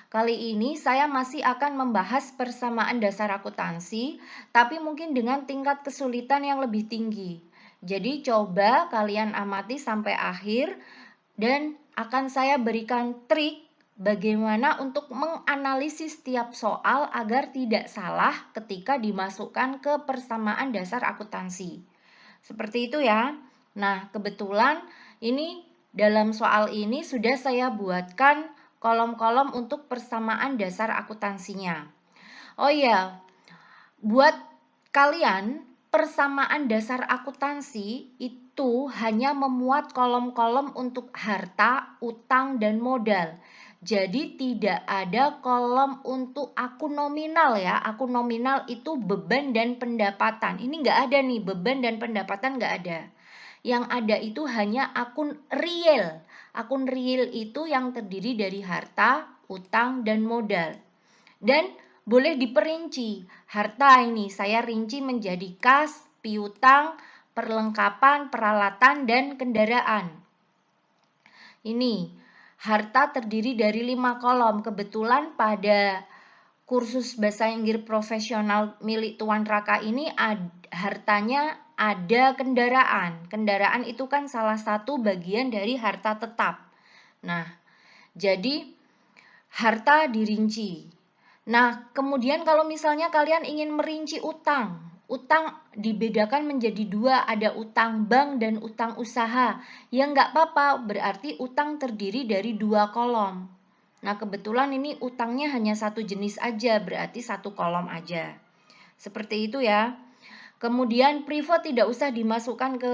Kali ini saya masih akan membahas persamaan dasar akuntansi, tapi mungkin dengan tingkat kesulitan yang lebih tinggi. Jadi coba kalian amati sampai akhir dan akan saya berikan trik bagaimana untuk menganalisis setiap soal agar tidak salah ketika dimasukkan ke persamaan dasar akuntansi. Seperti itu ya. Nah, kebetulan ini dalam soal ini sudah saya buatkan kolom-kolom untuk persamaan dasar akuntansinya. Oh iya, buat kalian persamaan dasar akuntansi itu hanya memuat kolom-kolom untuk harta, utang, dan modal. Jadi tidak ada kolom untuk akun nominal ya. Akun nominal itu beban dan pendapatan. Ini nggak ada nih, beban dan pendapatan nggak ada. Yang ada itu hanya akun real. Akun real itu yang terdiri dari harta, utang, dan modal. Dan boleh diperinci. Harta ini saya rinci menjadi kas, piutang, perlengkapan, peralatan, dan kendaraan. Ini harta terdiri dari 5 kolom. Kebetulan pada kursus bahasa Inggris profesional milik Tuan Raka ini hartanya ada kendaraan. Kendaraan itu kan salah satu bagian dari harta tetap. Nah, jadi harta dirinci. Nah, kemudian kalau misalnya kalian ingin merinci utang, utang dibedakan menjadi dua, ada utang bank dan utang usaha. Ya nggak apa-apa, berarti utang terdiri dari dua kolom. Nah, kebetulan ini utangnya hanya satu jenis aja, berarti satu kolom aja. Seperti itu ya. Kemudian prive tidak usah dimasukkan ke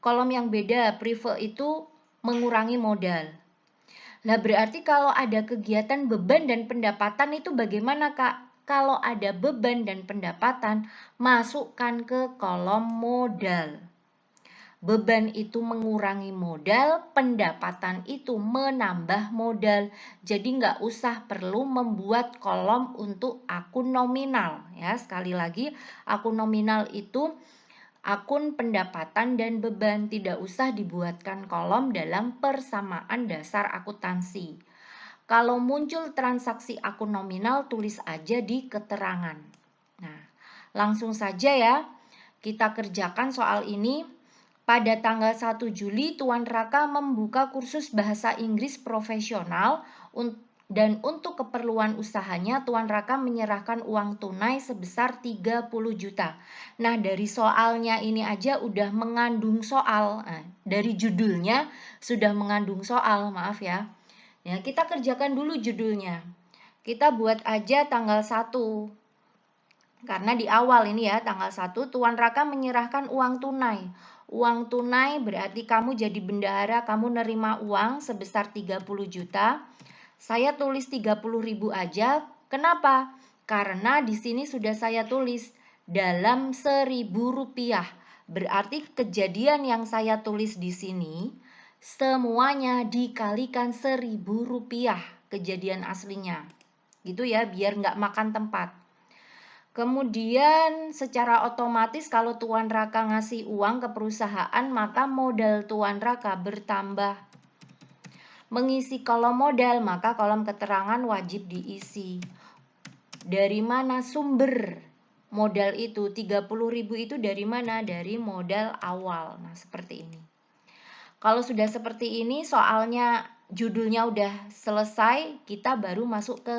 kolom yang beda, prive itu mengurangi modal. Nah, berarti kalau ada kegiatan beban dan pendapatan itu bagaimana, Kak? Kalau ada beban dan pendapatan, masukkan ke kolom modal. Beban itu mengurangi modal, pendapatan itu menambah modal. Jadi nggak usah perlu membuat kolom untuk akun nominal. Ya, sekali lagi, akun nominal itu akun pendapatan dan beban, tidak usah dibuatkan kolom dalam persamaan dasar akuntansi. Kalau muncul transaksi akun nominal, tulis aja di keterangan. Nah, langsung saja ya, kita kerjakan soal ini. Pada tanggal 1 Juli, Tuan Raka membuka kursus bahasa Inggris profesional dan untuk keperluan usahanya Tuan Raka menyerahkan uang tunai sebesar 30 juta. Nah, dari soalnya ini aja udah mengandung soal. Nah, dari judulnya sudah mengandung soal, maaf ya. Ya, kita kerjakan dulu judulnya. Kita buat aja tanggal 1. Karena di awal ini ya, tanggal 1 Tuan Raka menyerahkan uang tunai. Uang tunai berarti kamu jadi bendahara, kamu nerima uang sebesar 30 juta. Saya tulis 30.000 aja. Kenapa? Karena di sini sudah saya tulis dalam 1.000 rupiah. Berarti kejadian yang saya tulis di sini semuanya dikalikan 1.000 rupiah kejadian aslinya. Gitu ya, biar nggak makan tempat. Kemudian secara otomatis kalau Tuan Raka ngasih uang ke perusahaan, maka modal Tuan Raka bertambah. Mengisi kolom modal, maka kolom keterangan wajib diisi. Dari mana sumber modal itu? 30.000 itu dari mana? Dari modal awal. Nah, seperti ini. Kalau sudah seperti ini, soalnya judulnya udah selesai, kita baru masuk ke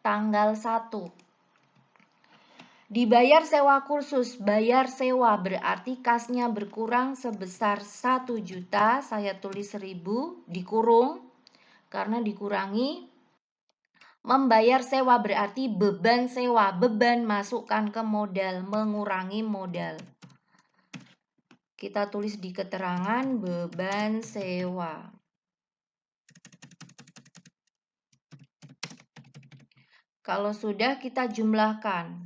tanggal 1. Dibayar sewa kursus, bayar sewa berarti kasnya berkurang sebesar 1 juta, saya tulis 1.000, dikurung, karena dikurangi. Membayar sewa berarti beban sewa, beban masukkan ke modal, mengurangi modal. Kita tulis di keterangan beban sewa. Kalau sudah kita jumlahkan.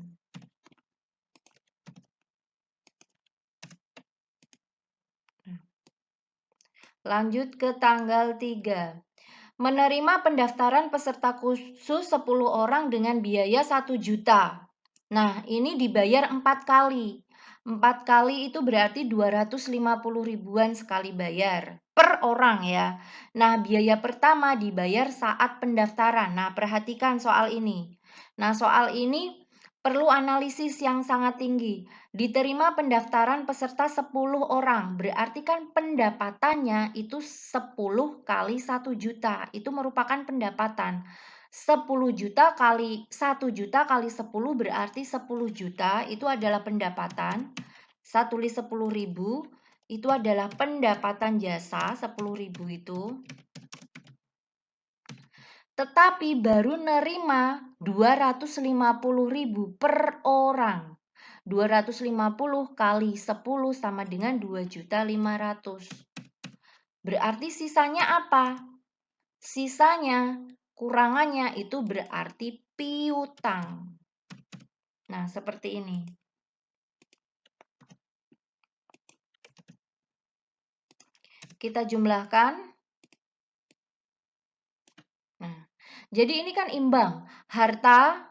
Lanjut ke tanggal 3. Menerima pendaftaran peserta khusus 10 orang dengan biaya 1 juta. Nah, ini dibayar 4 kali. 4 kali itu berarti 250 ribuan sekali bayar. per orang ya. Nah, biaya pertama dibayar saat pendaftaran. Nah, perhatikan soal ini. Nah, soal ini perlu analisis yang sangat tinggi. Diterima pendaftaran peserta 10 orang, berarti kan pendapatannya itu 10 kali 1 juta. Itu merupakan pendapatan. 10 juta kali 1 juta kali 10 berarti 10 juta itu adalah pendapatan. Saya tulis 10.000. Itu adalah pendapatan jasa 10.000 itu. Tetapi baru nerima 250.000 per orang. 250 kali 10 sama dengan 2.500.000. Berarti sisanya apa? Sisanya, kurangannya itu berarti piutang. Nah, seperti ini. Kita jumlahkan. Nah, jadi ini kan imbang. Harta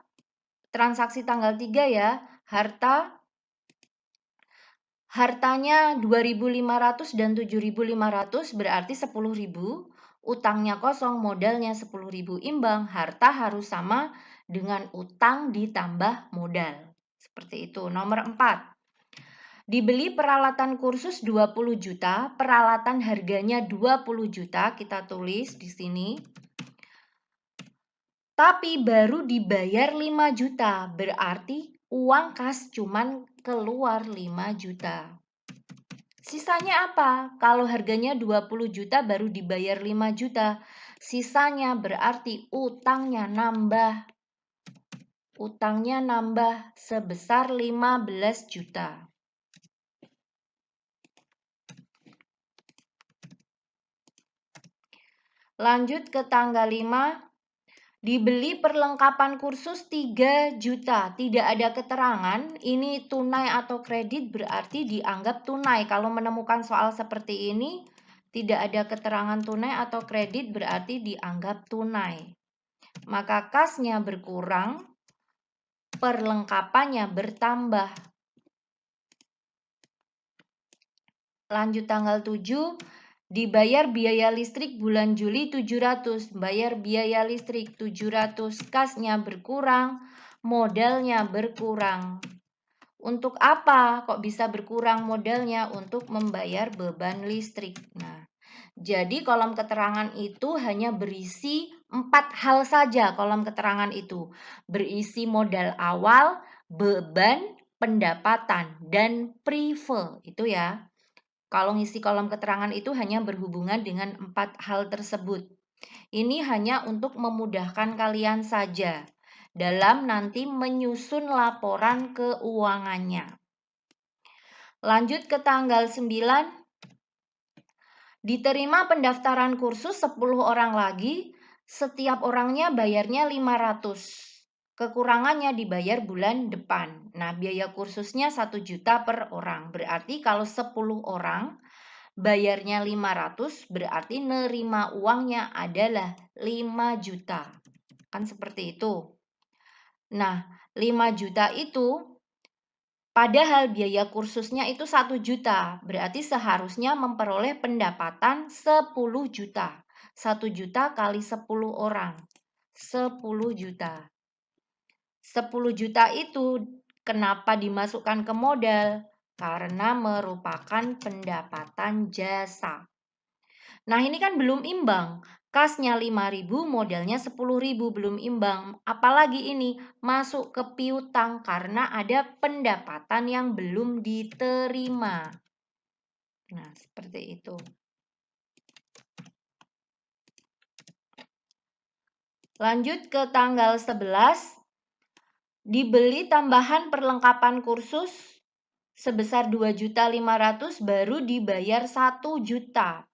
transaksi tanggal 3 ya. Hartanya 2.500 dan 7.500 berarti 10.000. Utangnya kosong, modalnya 10.000. Imbang, harta harus sama dengan utang ditambah modal. Seperti itu. Nomor 4. Dibeli peralatan kursus 20 juta, peralatan harganya 20 juta, kita tulis di sini. Tapi baru dibayar 5 juta, berarti uang kas cuman keluar 5 juta. Sisanya apa? Kalau harganya 20 juta baru dibayar 5 juta, sisanya berarti utangnya nambah. Utangnya nambah sebesar 15 juta. Lanjut ke tanggal 5. Dibeli perlengkapan kursus 3 juta. Tidak ada keterangan ini tunai atau kredit, berarti dianggap tunai. Kalau menemukan soal seperti ini tidak ada keterangan tunai atau kredit, berarti dianggap tunai. Maka kasnya berkurang, perlengkapannya bertambah. Lanjut tanggal 7. Dibayar biaya listrik bulan Juli 700, bayar biaya listrik 700, kasnya berkurang, modalnya berkurang. Untuk apa kok bisa berkurang modalnya? Untuk membayar beban listrik. Nah, jadi kolom keterangan itu hanya berisi 4 hal saja kolom keterangan itu. Berisi modal awal, beban, pendapatan, dan prive. Itu ya. Kalau ngisi kolom keterangan itu hanya berhubungan dengan 4 hal tersebut. Ini hanya untuk memudahkan kalian saja dalam nanti menyusun laporan keuangannya. Lanjut ke tanggal 9. Diterima pendaftaran kursus 10 orang lagi, setiap orangnya bayarnya 500. Kekurangannya dibayar bulan depan. Nah, biaya kursusnya 1 juta per orang. Berarti kalau 10 orang bayarnya 500, berarti nerima uangnya adalah 5 juta. Kan seperti itu. Nah, 5 juta itu padahal biaya kursusnya itu 1 juta. Berarti seharusnya memperoleh pendapatan 10 juta. 1 juta kali 10 orang. 10 juta. 10 juta itu kenapa dimasukkan ke modal? Karena merupakan pendapatan jasa. Nah, ini kan belum imbang. Kasnya 5.000, modalnya 10.000, belum imbang. Apalagi ini masuk ke piutang karena ada pendapatan yang belum diterima. Nah, seperti itu. Lanjut ke tanggal 11. Dibeli tambahan perlengkapan kursus sebesar 2.500.000 baru dibayar 1 juta.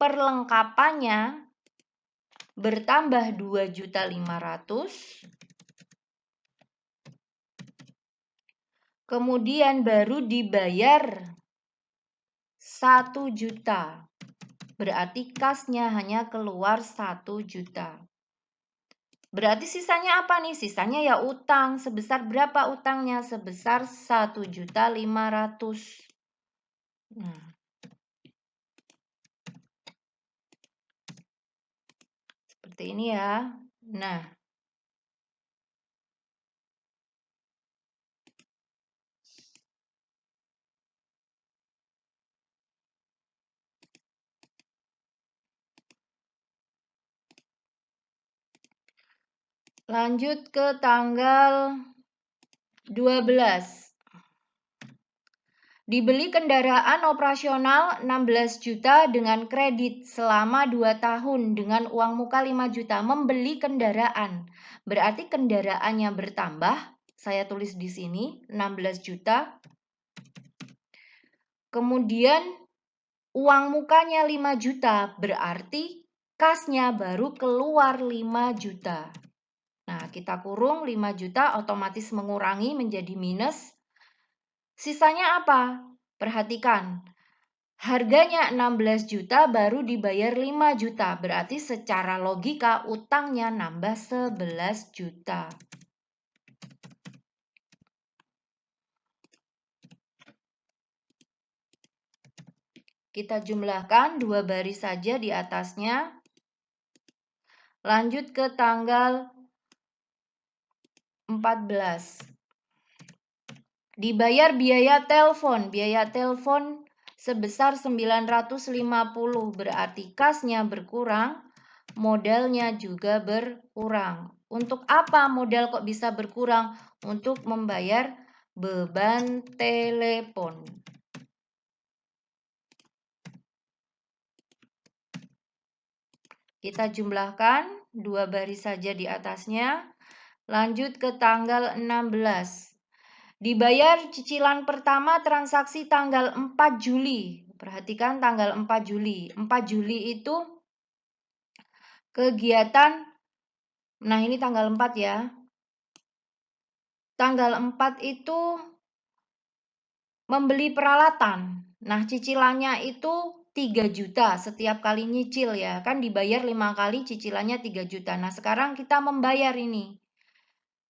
Perlengkapannya bertambah 2.500.000. Kemudian baru dibayar 1 juta. Berarti kasnya hanya keluar 1 juta. Berarti sisanya apa nih? Sisanya ya utang. Sebesar berapa utangnya? Sebesar 1.500.000. Nah, seperti ini ya. Nah, lanjut ke tanggal 12. Dibeli kendaraan operasional 16 juta dengan kredit selama 2 tahun dengan uang muka 5 juta. Membeli kendaraan. Berarti kendaraannya bertambah. Saya tulis di sini 16 juta. Kemudian uang mukanya 5 juta. Berarti kasnya baru keluar 5 juta. Nah, kita kurung 5 juta otomatis mengurangi menjadi minus. Sisanya apa? Perhatikan. Harganya 16 juta baru dibayar 5 juta. Berarti secara logika utangnya nambah 11 juta. Kita jumlahkan 2 baris saja di atasnya. Lanjut ke tanggal 14. Dibayar biaya telepon. Biaya telepon sebesar 950. Berarti kasnya berkurang, modalnya juga berkurang. Untuk apa modal kok bisa berkurang? Untuk membayar beban telepon. Kita jumlahkan 2 baris saja di atasnya. Lanjut ke tanggal 16. Dibayar cicilan pertama transaksi tanggal 4 Juli. Perhatikan tanggal 4 Juli. 4 Juli itu kegiatan, nah ini tanggal 4 ya. Tanggal 4 itu membeli peralatan. Nah cicilannya itu 3 juta setiap kali nyicil ya. Kan dibayar 5 kali cicilannya 3 juta. Nah sekarang kita membayar ini.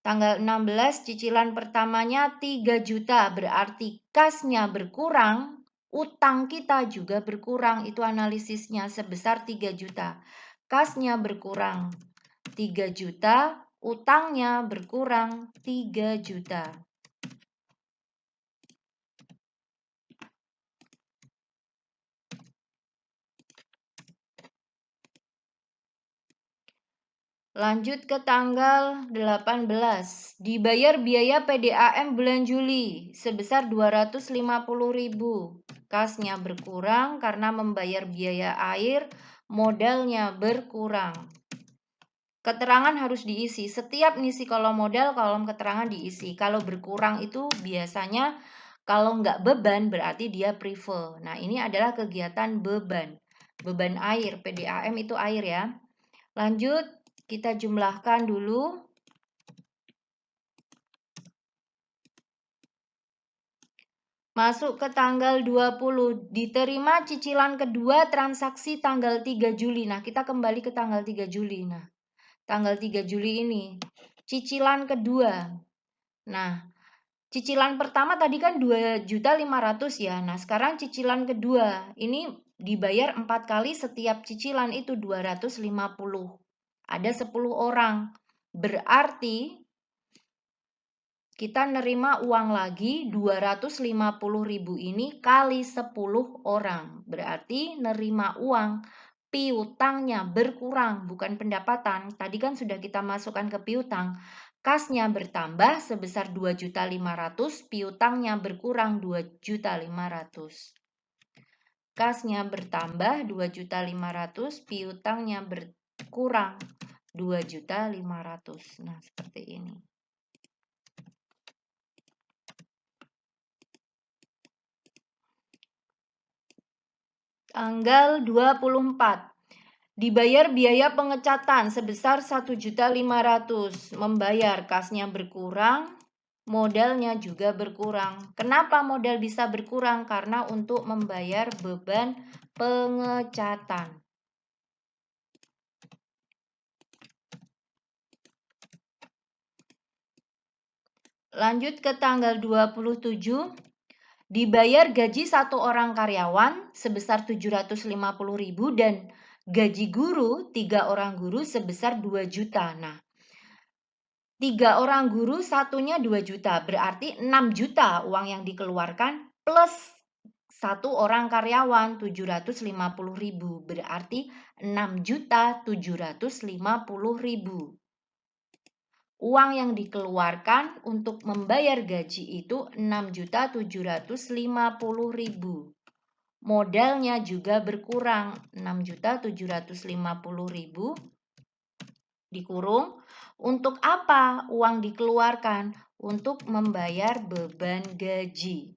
Tanggal 16 cicilan pertamanya 3 juta, berarti kasnya berkurang, utang kita juga berkurang. Itu analisisnya sebesar 3 juta. Kasnya berkurang 3 juta, utangnya berkurang 3 juta. Lanjut ke tanggal 18. Dibayar biaya PDAM bulan Juli sebesar 250.000. Kasnya berkurang karena membayar biaya air, modalnya berkurang. Keterangan harus diisi. Setiap ngisi kolom modal, kolom keterangan diisi. Kalau berkurang itu biasanya kalau nggak beban berarti dia prefer. Nah ini adalah kegiatan beban. Beban air, PDAM itu air ya. Lanjut. Kita jumlahkan dulu. Masuk ke tanggal 20. Diterima cicilan kedua transaksi tanggal 3 Juli. Nah, kita kembali ke tanggal 3 Juli. Nah, tanggal 3 Juli ini. Cicilan kedua. Nah, cicilan pertama tadi kan 2.500.000 ya. Nah, sekarang cicilan kedua. Ini dibayar 4 kali, setiap cicilan itu 250. Ada 10 orang. Berarti kita nerima uang lagi 250.000 ini kali 10 orang. Berarti nerima uang piutangnya berkurang, bukan pendapatan. Tadi kan sudah kita masukkan ke piutang. Kasnya bertambah sebesar 2.500.000, piutangnya berkurang 2.500.000. Kasnya bertambah 2.500.000, piutangnya berkurang 2.500.000. Nah, seperti ini. Tanggal 24. Dibayar biaya pengecatan sebesar 1.500.000. Membayar, kasnya berkurang, modalnya juga berkurang. Kenapa modal bisa berkurang? Karena untuk membayar beban pengecatan. Lanjut ke tanggal 27. Dibayar gaji 1 orang karyawan sebesar 750.000 dan gaji guru 3 orang guru sebesar 2 juta. Nah, 3 orang guru satunya 2 juta, berarti 6 juta uang yang dikeluarkan plus 1 orang karyawan 750.000, berarti 6.750.000. Uang yang dikeluarkan untuk membayar gaji itu 6.750.000. Modalnya juga berkurang, 6.750.000 dikurung. Untuk apa uang dikeluarkan? Untuk membayar beban gaji.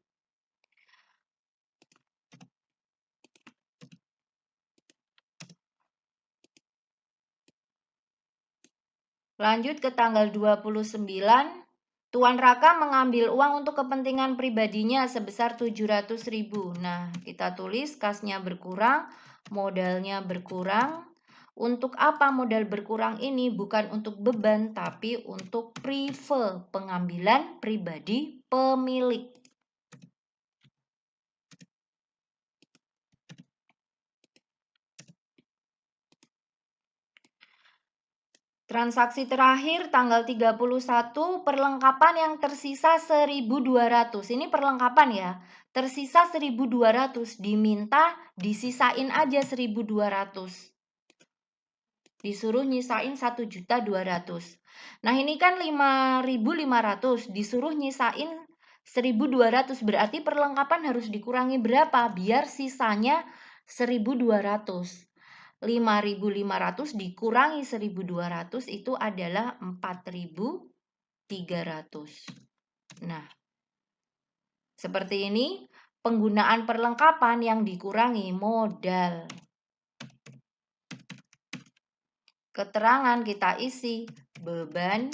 Lanjut ke tanggal 29. Tuan Raka mengambil uang untuk kepentingan pribadinya sebesar 700.000. Nah, kita tulis kasnya berkurang, modalnya berkurang. Untuk apa modal berkurang ini? Bukan untuk beban, tapi untuk prive, pengambilan pribadi pemilik. Transaksi terakhir tanggal 31, perlengkapan yang tersisa 1.200. Ini perlengkapan ya. Tersisa 1.200, diminta disisain aja 1.200. Disuruh nyisain 1.200.000. Nah, ini kan 5.500, disuruh nyisain 1.200, berarti perlengkapan harus dikurangi berapa biar sisanya 1.200. 5.500 dikurangi 1.200 itu adalah 4.300. Nah, seperti ini penggunaan perlengkapan yang dikurangi modal. Keterangan kita isi beban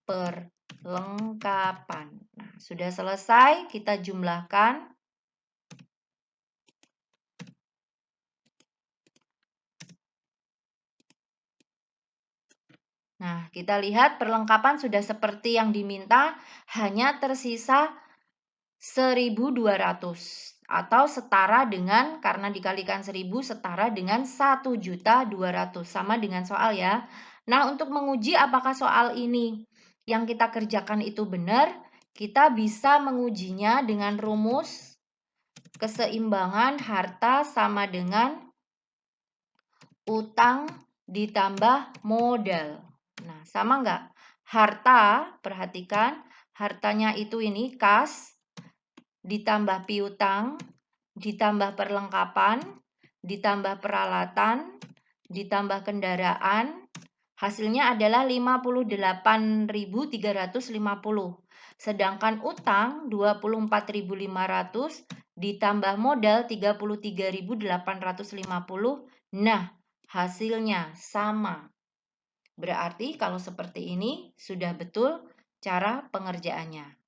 perlengkapan. Nah, sudah selesai, kita jumlahkan. Nah, kita lihat perlengkapan sudah seperti yang diminta, hanya tersisa 1.200 atau setara dengan, karena dikalikan 1.000 setara dengan 1.200.000, sama dengan soal ya. Nah, untuk menguji apakah soal ini yang kita kerjakan itu benar, kita bisa mengujinya dengan rumus keseimbangan harta sama dengan utang ditambah modal. Nah, sama nggak? Harta, perhatikan, hartanya itu ini kas, ditambah piutang, ditambah perlengkapan, ditambah peralatan, ditambah kendaraan, hasilnya adalah 58.350. Sedangkan utang 24.500 ditambah modal 33.850. Nah, hasilnya sama. Berarti kalau seperti ini sudah betul cara pengerjaannya.